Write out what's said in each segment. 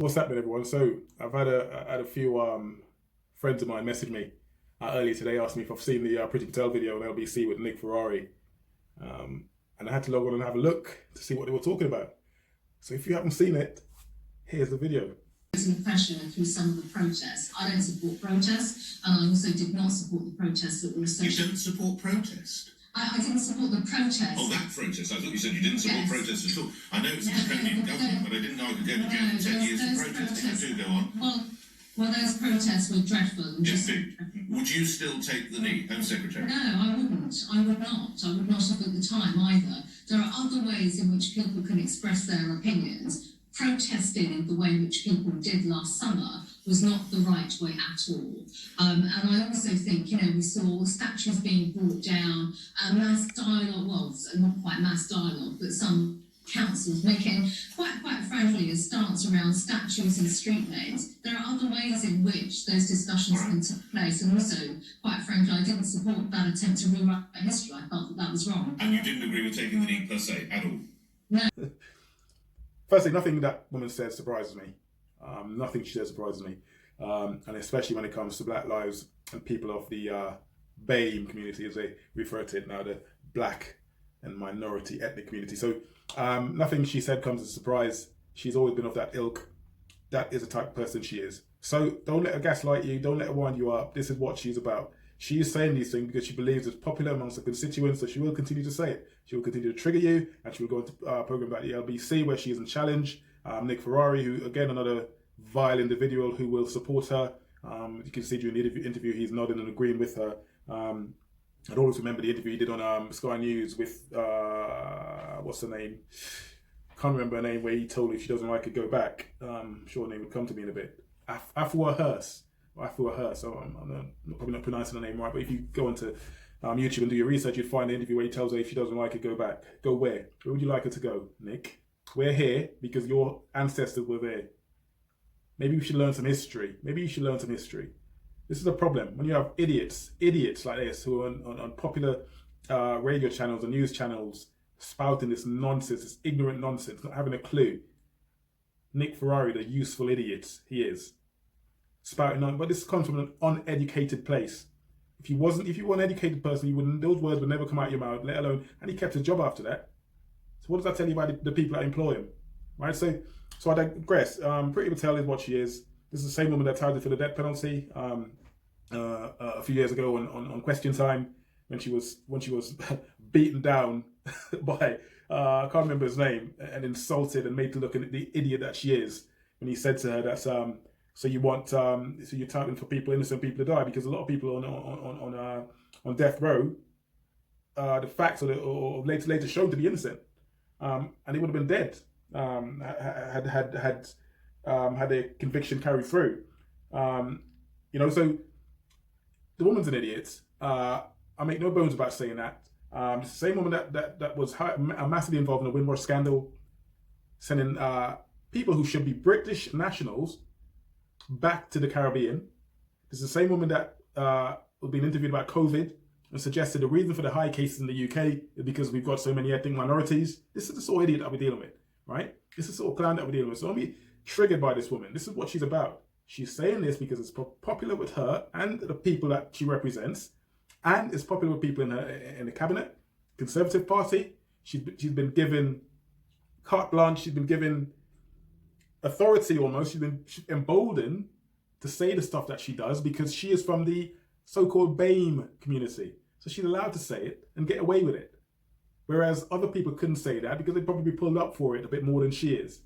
What's happening, everyone? So I've had a few friends of mine message me earlier today, asked me if I've seen the Priti Patel video on LBC with Nick Ferrari, and I had to log on and have a look to see what they were talking about. So if you haven't seen it, here's the video. Pressure through some of the protests. I don't support protests, and I also did not support the protests that were associated. You don't support protest? I didn't support the protest. Oh, that protest. I thought you said you didn't support protest at all. I know it's a draconian government, but I didn't know I could go to jail for 10 years for protesting. Do go on. Well, those protests were dreadful. Indeed. Would you still take the knee, Home Secretary? No, I wouldn't. I would not. I would not have at the time either. There are other ways in which people can express their opinions. Protesting in the way in which people did last summer was not the right way at all. And I also think, we saw statues being brought down, mass dialogue, well, not quite mass dialogue, but some councils making, quite frankly, a stance around statues and street names. There are other ways in which those discussions can take place, and also, quite frankly, I didn't support that attempt to rewrite history. I felt that was wrong. And you didn't agree with taking the knee per se, at all? No. Firstly, nothing that woman says surprises me. Nothing she says surprises me. And especially when it comes to Black lives and people of the BAME community, as they refer to it now, the Black and minority ethnic community. So nothing she said comes as a surprise. She's always been of that ilk. That is the type of person she is. So don't let her gaslight you. Don't let her wind you up. This is what she's about. She is saying these things because she believes it's popular amongst her constituents, so she will continue to say it. She will continue to trigger you, and she will go into a program like the LBC where she is in challenge. Nick Ferrari, who, again, another vile individual who will support her. You can see during the interview he's nodding and agreeing with her. I'd always remember the interview he did on Sky News with, what's her name? Can't remember her name, where he told her if she doesn't like it, go back. I'm sure her name would come to me in a bit. Afua Hearst. So I'm probably not pronouncing the name right, but if you go onto YouTube and do your research, you'd find the interview where he tells her if she doesn't like it, go back. Go where? Where would you like her to go, Nick? We're here because your ancestors were there. Maybe we should learn some history. This is a problem. When you have idiots like this who are on popular radio channels and news channels spouting this nonsense, this ignorant nonsense, not having a clue. Nick Ferrari, the useful idiot he is, spouting on, but this comes from an uneducated place. If you were an educated person, those words would never come out of your mouth, let alone, and he kept his job after that. So what does that tell you about the people that employ him? Right? So I digress. Priti Patel is what she is. This is the same woman that touted for the death penalty a few years ago on Question Time when she was beaten down by I can't remember his name, and insulted and made to look at the idiot that she is when he said to her that so you're touting for innocent people to die, because a lot of people on death row, the facts or later shown to be innocent, and they would have been dead had their conviction carried through. So the woman's an idiot. I make no bones about saying that. The same woman that was massively involved in the Windrush scandal, sending people who should be British nationals back to the Caribbean. This is the same woman that was being interviewed about COVID and suggested the reason for the high cases in the UK is because we've got so many ethnic minorities. This is the sort of idiot that we're dealing with, right? This is the sort of clown that we're dealing with. So don't be triggered by this woman. This is what she's about. She's saying this because it's popular with her and the people that she represents, and it's popular with people in the cabinet, Conservative Party. She's been given carte blanche. She's been given authority almost. She's been emboldened to say the stuff that she does because she is from the so-called BAME community. So she's allowed to say it and get away with it. Whereas other people couldn't say that because they'd probably be pulled up for it a bit more than she is.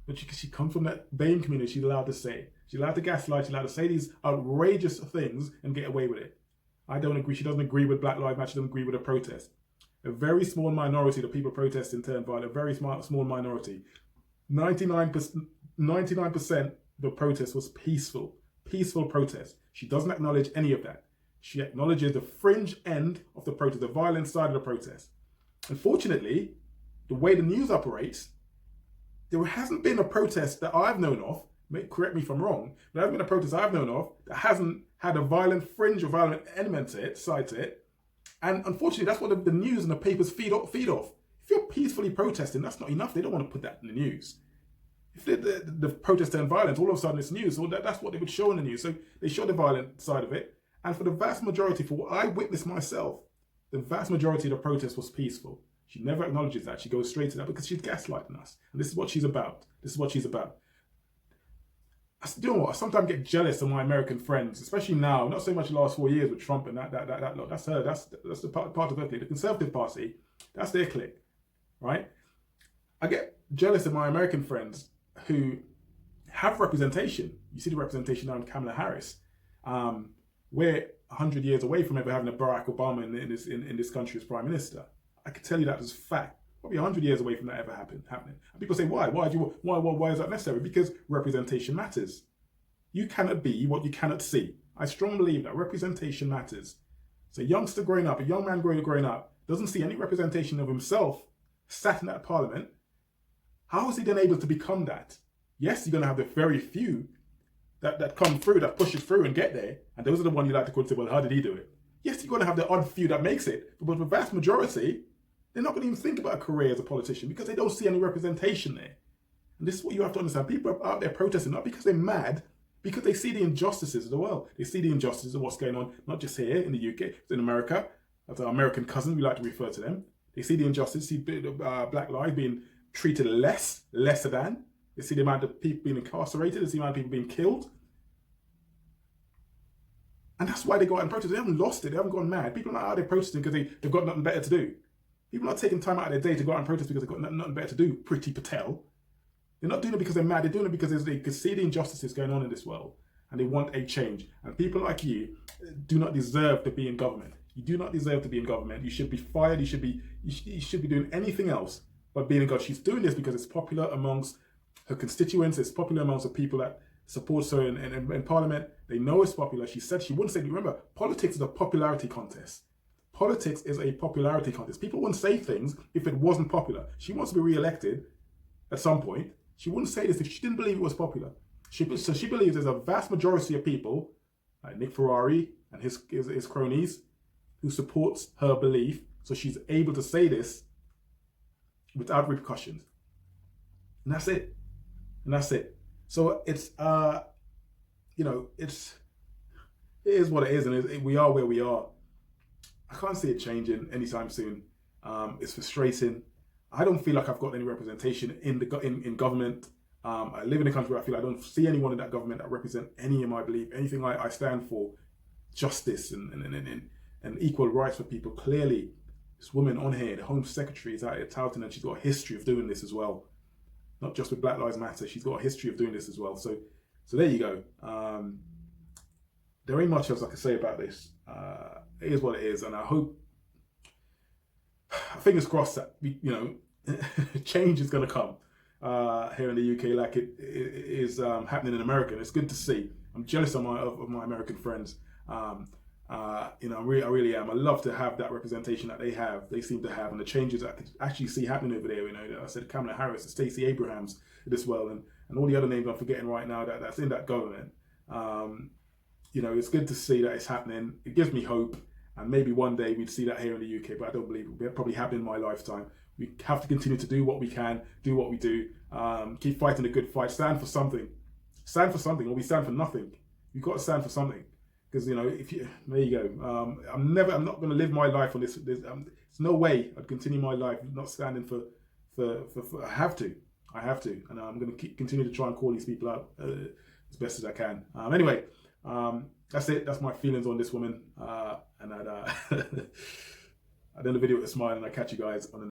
But because she comes from that BAME community, she's allowed to say it. She's allowed to gaslight, she's allowed to say these outrageous things and get away with it. I don't agree. She doesn't agree with Black Lives Matter. She doesn't agree with a protest. A very small minority of people protesting turned violent. A very small minority. 99% of the protest was peaceful protest. She doesn't acknowledge any of that. She acknowledges the fringe end of the protest, the violent side of the protest. Unfortunately, the way the news operates, there hasn't been a protest that I've known of, correct me if I'm wrong, there hasn't been a protest I've known of that hasn't had a violent fringe or violent element side to it. And unfortunately, that's what the news and the papers feed off. If you're peacefully protesting, that's not enough. They don't want to put that in the news. If the protests turn violent, all of a sudden it's news. So that's what they would show in the news. So they show the violent side of it. And for the vast majority, for what I witnessed myself, the vast majority of the protest was peaceful. She never acknowledges that. She goes straight to that because she's gaslighting us. And this is what she's about. This is what she's about. You know what? I sometimes get jealous of my American friends, especially now, not so much the last 4 years with Trump and that lot. That's her. That's the part of her clique. The Conservative Party, that's their clique, right? I get jealous of my American friends who have representation. You see the representation now in Kamala Harris. We're 100 years away from ever having a Barack Obama in this country as Prime Minister. I can tell you that as fact. Probably 100 years away from that ever happening. And people say, why? Why is that necessary? Because representation matters. You cannot be what you cannot see. I strongly believe that representation matters. So a youngster growing up, a young man growing up, doesn't see any representation of himself sat in that parliament. How is he then able to become that? Yes, you're going to have the very few that come through, that pushes through and get there. And those are the ones you like to call, say, well, how did he do it? Yes, you're going to have the odd few that makes it. But the vast majority, they're not going to even think about a career as a politician because they don't see any representation there. And this is what you have to understand. People are out there protesting, not because they're mad, because they see the injustices of the world. They see the injustices of what's going on, not just here in the UK, but in America. As our American cousin, we like to refer to them. They see the injustice, see black lives being treated lesser than. They see the amount of people being incarcerated, they see the amount of people being killed. And that's why they go out and protest. They haven't lost it, they haven't gone mad. People are not out there protesting because they've got nothing better to do. People are not taking time out of their day to go out and protest because they've got nothing better to do. Priti Patel. They're not doing it because they're mad. They're doing it because they can see the injustices going on in this world and they want a change. And people like you do not deserve to be in government. You do not deserve to be in government. You should be fired. You should be doing anything else but being in government. She's doing this because it's popular amongst her constituents. It's popular amongst the people that support her in Parliament. They know it's popular. She said she wouldn't say. Remember, politics is a popularity contest. Politics is a popularity contest. People wouldn't say things if it wasn't popular. She wants to be re-elected at some point. She wouldn't say this if she didn't believe it was popular. So she believes there's a vast majority of people, like Nick Ferrari and his cronies, who supports her belief. So she's able to say this without repercussions. And that's it. So it's, it is what it is, and we are where we are. I can't see it changing anytime soon. It's frustrating. I don't feel like I've got any representation in government. I live in a country where I feel I don't see anyone in that government that represent any of my belief, anything I stand for, justice and equal rights for people. Clearly, this woman on here, the Home Secretary, is out here touting, and she's got a history of doing this as well. Not just with Black Lives Matter, she's got a history of doing this as well. So there you go. There ain't much else I can say about this. It is what it is, and I hope, fingers crossed, that change is going to come here in the UK, like it is happening in America. And it's good to see. I'm jealous of my American friends. I really am. I love to have that representation that they seem to have, and the changes I could actually see happening over there. I said Kamala Harris, Stacey Abrams, this world, and all the other names I'm forgetting right now that's in that government. It's good to see that it's happening. It gives me hope, and maybe one day we'd see that here in the UK, but I don't believe it will probably happen in my lifetime. We have to continue to do what we can, do what we do, keep fighting a good fight, stand for something, or we stand for nothing. You've got to stand for something, because there you go. I'm not going to live my life on this. There's no way I'd continue my life not standing for. I have to, and I'm going to continue to try and call these people out as best as I can. Anyway. That's it. That's my feelings on this woman. And I'd end the video with a smile, and I'll catch you guys on the